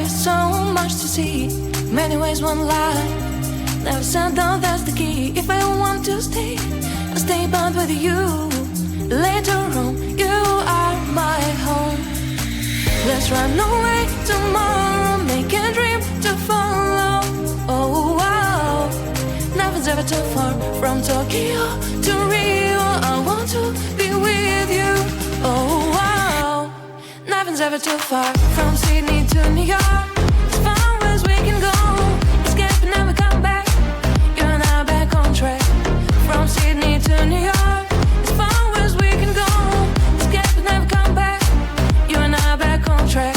is so much to see. Many ways, one life. Never said down, that's the key. If I want to stay, I'll stay bound with you. Later on, you are my home. Let's run away tomorrow, make a dream to follow. Oh wow, nothing's ever too far from Tokyo to Rio. I want to be with you. Oh wow, nothing's ever too far from Sydney to New York. As far as we can go, escape and never come back. You and I back on track. From Sydney to New York, as far as we can go, escape and never come back. You and I back on track.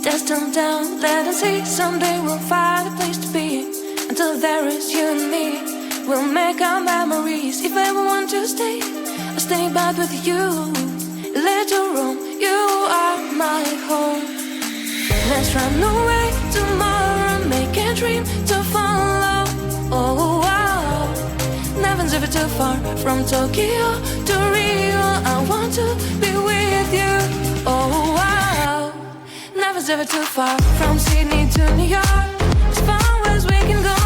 Destined down, let us see. Someday we'll find a place to be. Until there is you and me, we'll make our memories. If I ever want to stay, I'll stay back with you. Later on, you are my home. Let's run away tomorrow, make a dream to follow. Oh wow, nothing's ever too far from Tokyo to Rio. I want to be with you. Oh wow, nothing's ever too far from Sydney to New York. As far as we can go,